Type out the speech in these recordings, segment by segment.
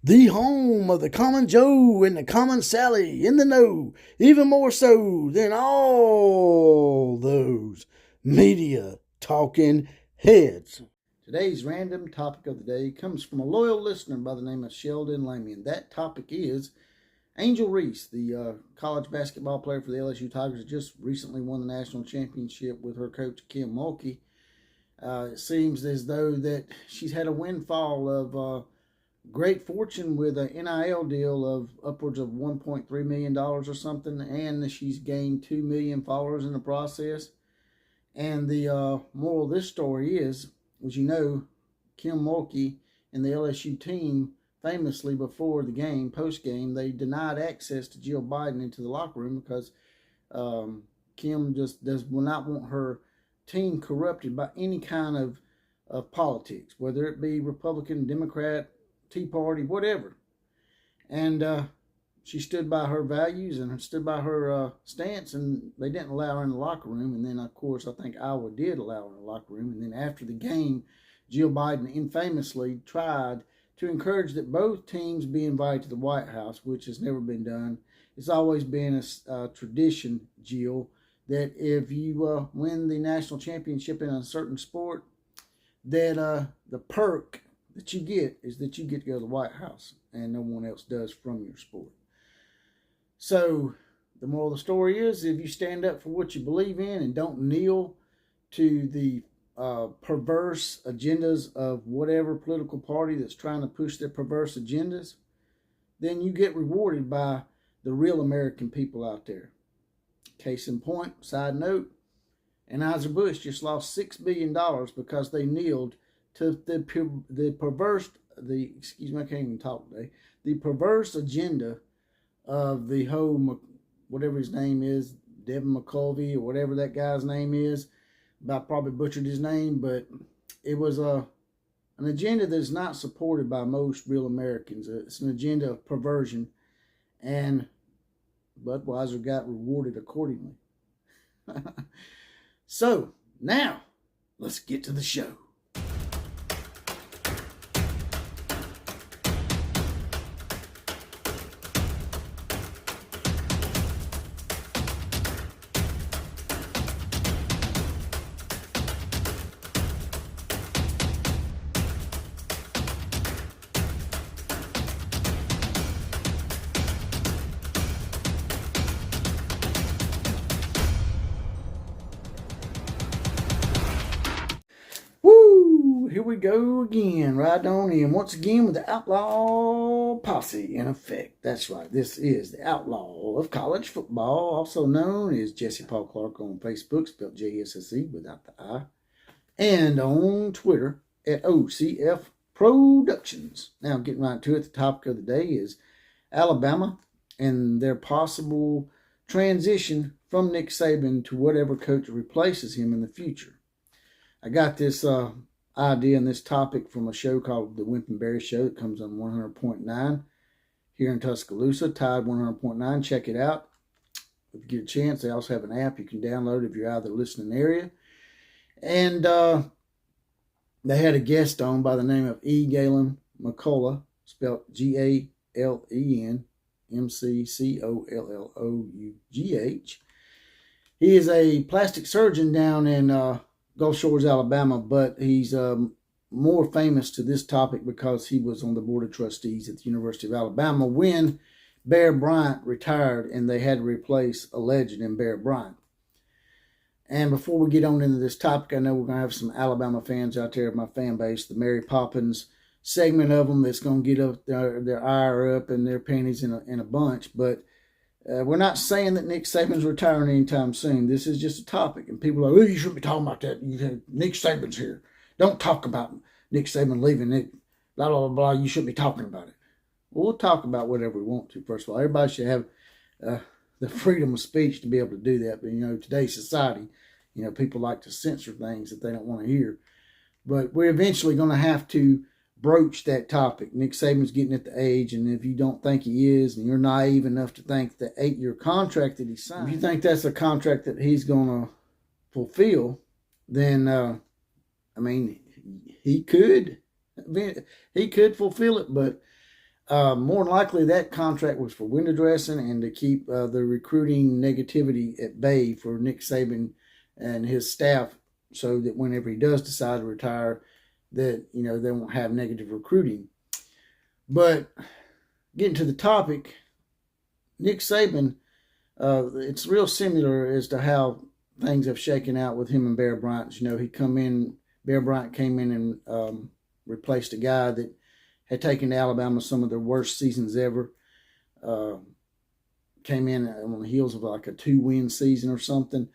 The home of the common Joe and the common Sally in the know, even more so than all those media talking heads. Today's random topic of the day comes from a loyal listener by the name of Sheldon Lamy, and that topic is Angel Reese, the college basketball player for the LSU Tigers, just recently won the national championship with her coach Kim Mulkey. It seems as though that she's had a windfall of great fortune with an NIL deal of upwards of $1.3 million or something, and she's gained 2 million followers in the process. And the moral of this story is, as you know, Kim Mulkey and the LSU team famously before the game, post-game, they denied access to Jill Biden into the locker room because Kim just will not want her team corrupted by any kind of politics, whether it be Republican, Democrat, Tea Party, whatever. And she stood by her values and stood by her stance, and they didn't allow her in the locker room. And then, of course, I think Iowa did allow her in the locker room. And then after the game, Jill Biden infamously tried to encourage that both teams be invited to the White House, which has never been done. It's always been a tradition, Jill, that if you win the national championship in a certain sport, that the perk that you get is that you get to go to the White House, and no one else does from your sport. So the moral of the story is, if you stand up for what you believe in and don't kneel to the perverse agendas of whatever political party that's trying to push their perverse agendas, then you get rewarded by the real American people out there. Case in point, side note, Anheuser-Busch just lost $6 billion because they kneeled to the perverse agenda of the whole, whatever his name is, Devin McCulvey or whatever that guy's name is. I probably butchered his name, but it was an agenda that is not supported by most real Americans. It's an agenda of perversion, and Budweiser got rewarded accordingly. So now let's get to the show. Here we go again, right on in. Once again with the Outlaw Posse in effect. That's right, this is the Outlaw of College Football, also known as Jesse Paul Clark on Facebook, spelled J-S-S-E without the I, and on Twitter at OCF Productions. Now, getting right to it, the topic of the day is Alabama and their possible transition from Nick Saban to whatever coach replaces him in the future. I got this idea and this topic from a show called The Wimp and Berry Show that comes on 100.9 here in Tuscaloosa, Tide 100.9. Check it out if you get a chance. They also have an app you can download if you're out of the listening area. And they had a guest on by the name of E. Galen McCullough, spelled Galen McCollough. He is a plastic surgeon down in Gulf Shores, Alabama, but he's more famous to this topic because he was on the board of trustees at the University of Alabama when Bear Bryant retired and they had to replace a legend in Bear Bryant. And before we get on into this topic, I know we're going to have some Alabama fans out there, my fan base, the Mary Poppins segment of them that's going to get up their ire up and their panties in a bunch, but we're not saying that Nick Saban's retiring anytime soon. This is just a topic. And people are like, oh, you shouldn't be talking about that. Nick Saban's here. Don't talk about Nick Saban leaving. Nick, blah, blah, blah, blah. You shouldn't be talking about it. Well, we'll talk about whatever we want to, first of all. Everybody should have the freedom of speech to be able to do that. But, today's society, people like to censor things that they don't want to hear. But we're eventually going to have to broach that topic. Nick Saban's getting at the age, and if you don't think he is, and you're naive enough to think the 8-year contract that he signed, if you think that's a contract that he's going to fulfill, then, he could fulfill it, but More than likely, that contract was for window dressing and to keep the recruiting negativity at bay for Nick Saban and his staff, so that whenever he does decide to retire, that they won't have negative recruiting. But getting to the topic, Nick Saban, it's real similar as to how things have shaken out with him and Bear Bryant. Bear Bryant came in and replaced a guy that had taken Alabama some of their worst seasons ever. Came in on the heels of like a 2-win season or something.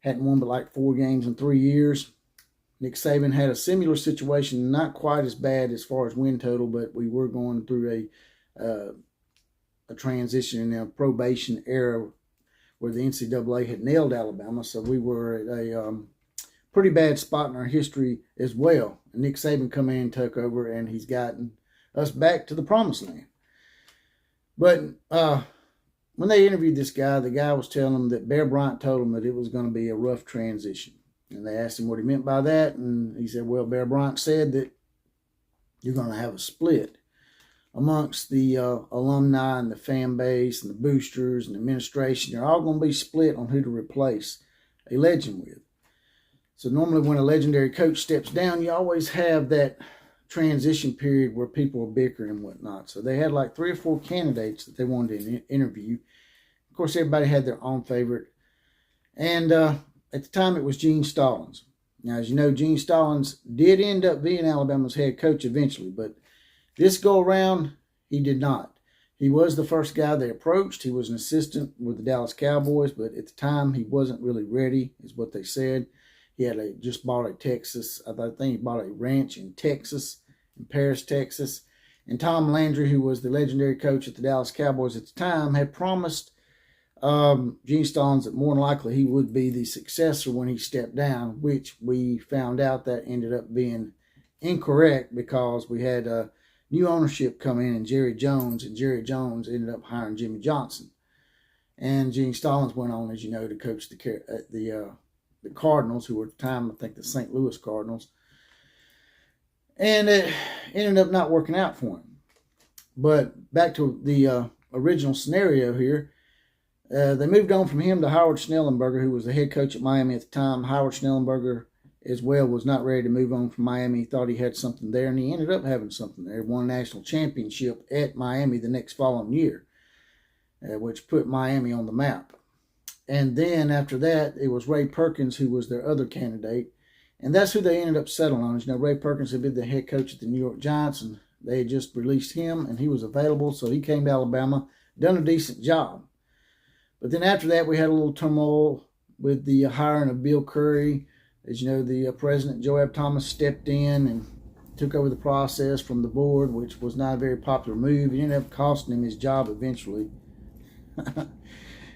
Hadn't won but like 4 games in 3 years. Nick Saban had a similar situation, not quite as bad as far as win total, but we were going through a transition in a probation era where the NCAA had nailed Alabama. So we were at a pretty bad spot in our history as well. And Nick Saban come in and took over, and he's gotten us back to the promised land. But when they interviewed this guy, the guy was telling them that Bear Bryant told him that it was going to be a rough transition. And they asked him what he meant by that. And he said, well, Bear Bryant said that you're going to have a split amongst the alumni and the fan base and the boosters and the administration. They're all going to be split on who to replace a legend with. So normally when a legendary coach steps down, you always have that transition period where people are bickering and whatnot. So they had like 3 or 4 candidates that they wanted to interview. Of course, everybody had their own favorite. And at the time, it was Gene Stallings. Now, as you know, Gene Stallings did end up being Alabama's head coach eventually, but this go around, he did not. He was the first guy they approached. He was an assistant with the Dallas Cowboys, but at the time, he wasn't really ready, is what they said. He had just bought a Texas, I think he bought a ranch in Texas, in Paris, Texas. And Tom Landry, who was the legendary coach at the Dallas Cowboys at the time, had promised Gene Stallings that more than likely he would be the successor when he stepped down, which we found out that ended up being incorrect because we had new ownership come in and Jerry Jones ended up hiring Jimmy Johnson. And Gene Stallings went on, as you know, to coach the Cardinals, who were at the time, I think, the St. Louis Cardinals. And it ended up not working out for him. But back to the original scenario here, they moved on from him to Howard Schnellenberger, who was the head coach at Miami at the time. Howard Schnellenberger, as well, was not ready to move on from Miami. He thought he had something there, and he ended up having something there. Won a national championship at Miami the next following year, which put Miami on the map. And then after that, it was Ray Perkins who was their other candidate. And that's who they ended up settling on. As you know, Ray Perkins had been the head coach at the New York Giants, and they had just released him, and he was available. So he came to Alabama, done a decent job. But then after that, we had a little turmoil with the hiring of Bill Curry. As you know, the president, Joab Thomas, stepped in and took over the process from the board, which was not a very popular move. It ended up costing him his job eventually.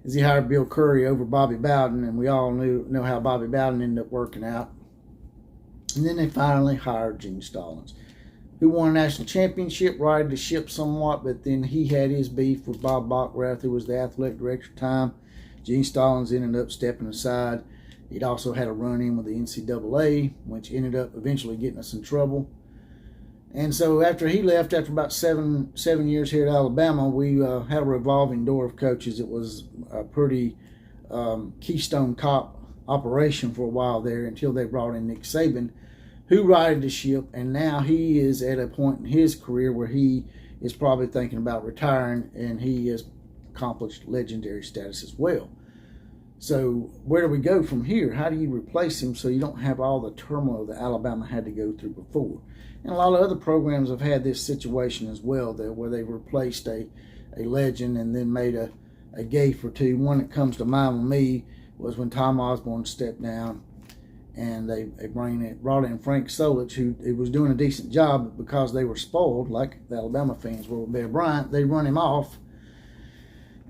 As he hired Bill Curry over Bobby Bowden, and we all know how Bobby Bowden ended up working out. And then they finally hired Gene Stallings, who won a national championship, righted the ship somewhat, but then he had his beef with Bob Bachrath, who was the athletic director at the time. Gene Stallings ended up stepping aside. He'd also had a run-in with the NCAA, which ended up eventually getting us in trouble. And so after he left, after about seven years here at Alabama, we had a revolving door of coaches. It was a pretty Keystone Cop operation for a while there until they brought in Nick Saban, who righted the ship, and now he is at a point in his career where he is probably thinking about retiring, and he has accomplished legendary status as well. So where do we go from here? How do you replace him so you don't have all the turmoil that Alabama had to go through before? And a lot of other programs have had this situation as well, where they replaced a legend and then made a gaffe or two. One that comes to mind with me was when Tom Osborne stepped down, and they brought in Frank Solich, who was doing a decent job, but because they were spoiled, like the Alabama fans were with Bear Bryant, they run him off,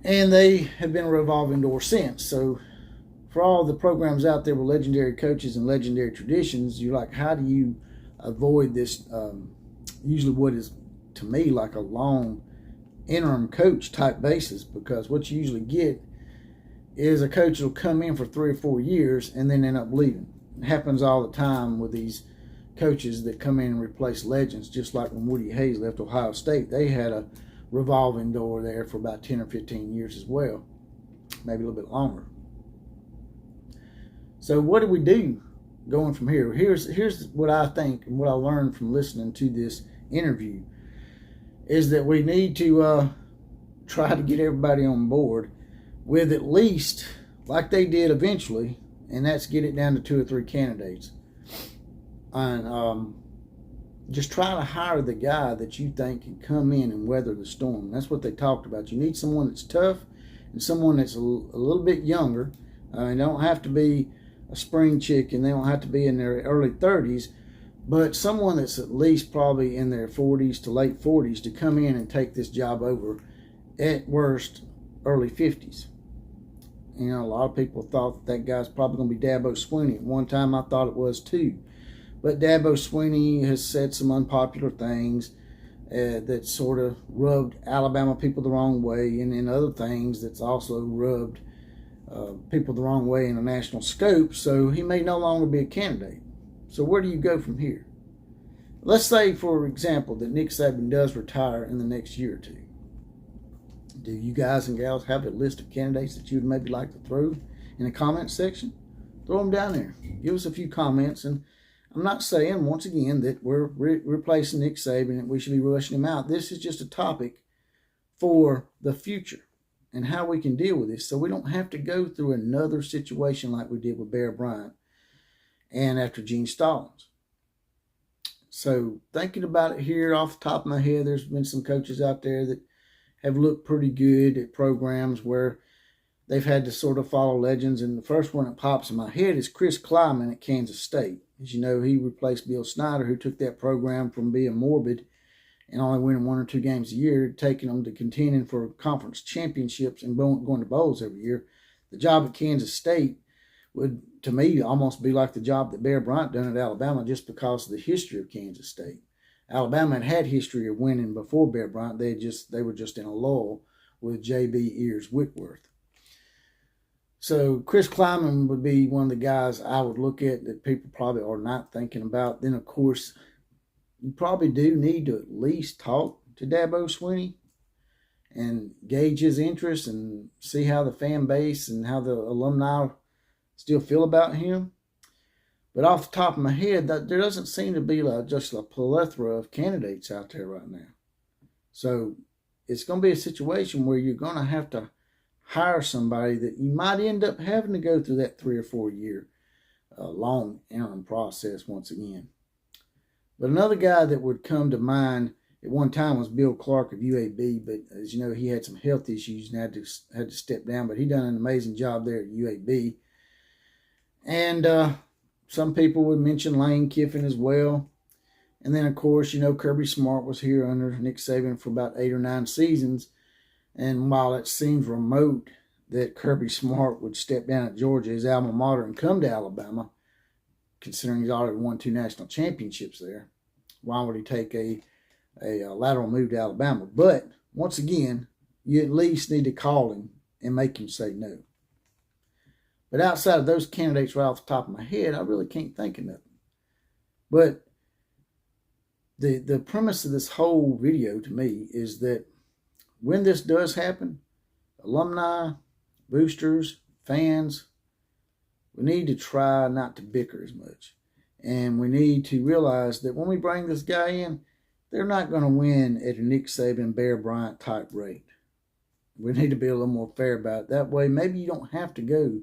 and they have been a revolving door since. So for all the programs out there with legendary coaches and legendary traditions, you're like, how do you avoid this, usually what is, to me, like a long interim coach type basis? Because what you usually get is a coach will come in for 3 or 4 years and then end up leaving. It happens all the time with these coaches that come in and replace legends, just like when Woody Hayes left Ohio State. They had a revolving door there for about 10 or 15 years as well, maybe a little bit longer. So what do we do going from here? Here's what I think and what I learned from listening to this interview is that we need to try to get everybody on board with at least, like they did eventually, and that's get it down to 2 or 3 candidates. And just try to hire the guy that you think can come in and weather the storm. That's what they talked about. You need someone that's tough and someone that's a little bit younger. They don't have to be a spring chicken. They don't have to be in their early 30s, but someone that's at least probably in their 40s to late 40s to come in and take this job over, at worst, early 50s. You know, a lot of people thought that guy's probably going to be Dabo Swinney. At one time, I thought it was too. But Dabo Swinney has said some unpopular things that sort of rubbed Alabama people the wrong way, and other things that's also rubbed people the wrong way in a national scope, so he may no longer be a candidate. So where do you go from here? Let's say, for example, that Nick Saban does retire in the next year or two. Do you guys and gals have a list of candidates that you would maybe like to throw in the comment section? Throw them down there. Give us a few comments. And I'm not saying, once again, that we're replacing Nick Saban and we should be rushing him out. This is just a topic for the future and how we can deal with this, so we don't have to go through another situation like we did with Bear Bryant and after Gene Stallings. So thinking about it here off the top of my head, there's been some coaches out there that have looked pretty good at programs where they've had to sort of follow legends, and the first one that pops in my head is Chris Kleiman at Kansas State. As you know, he replaced Bill Snyder, who took that program from being morbid and only winning 1 or 2 games a year, taking them to contending for conference championships and going to bowls every year. The job at Kansas State would, to me, almost be like the job that Bear Bryant done at Alabama, just because of the history of Kansas State. Alabama had history of winning before Bear Bryant. They were just in a lull with J.B. Ears Whitworth. So Chris Kleiman would be one of the guys I would look at that people probably are not thinking about. Then, of course, you probably do need to at least talk to Dabo Swinney and gauge his interest and see how the fan base and how the alumni still feel about him. But off the top of my head, there doesn't seem to be just a plethora of candidates out there right now. So it's going to be a situation where you're going to have to hire somebody that you might end up having to go through that 3 or 4 year long interim process once again. But another guy that would come to mind at one time was Bill Clark of UAB, but as you know, he had some health issues and had to step down, but he done an amazing job there at UAB. And some people would mention Lane Kiffin as well. And then, of course, you know, Kirby Smart was here under Nick Saban for about 8 or 9 seasons. And while it seems remote that Kirby Smart would step down at Georgia, his alma mater, and come to Alabama, considering he's already won 2 national championships there, why would he take a lateral move to Alabama? But once again, you at least need to call him and make him say no. But outside of those candidates right off the top of my head, I really can't think of nothing. But the premise of this whole video to me is that when this does happen, alumni, boosters, fans, we need to try not to bicker as much. And we need to realize that when we bring this guy in, they're not going to win at a Nick Saban, Bear Bryant type rate. We need to be a little more fair about it. That way, maybe you don't have to go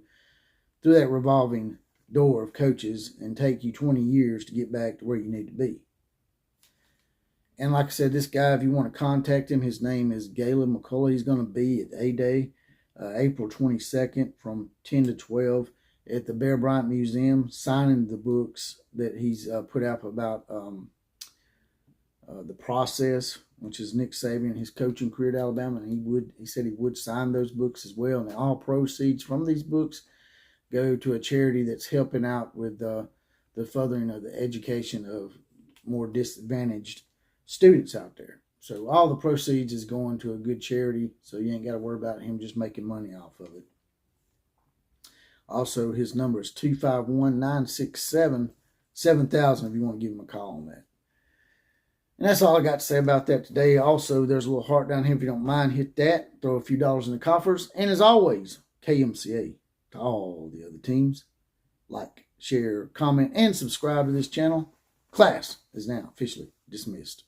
through that revolving door of coaches and take you 20 years to get back to where you need to be. And like I said, this guy, if you want to contact him, his name is Galen McCullough. He's going to be at A-Day, April 22nd from 10 to 12 at the Bear Bryant Museum, signing the books that he's put out about the process, which is Nick Saban, his coaching career at Alabama. And he said he would sign those books as well. And all proceeds from these books go to a charity that's helping out with the furthering of the education of more disadvantaged students out there. So all the proceeds is going to a good charity, so you ain't got to worry about him just making money off of it. Also, his number is 251-967-7444. 7,000 if you want to give him a call on that. And that's all I got to say about that today. Also, there's a little heart down here. If you don't mind, hit that. Throw a few dollars in the coffers. And as always, KMCA to all the other teams. Like, share, comment, and subscribe to this channel. Class is now officially dismissed.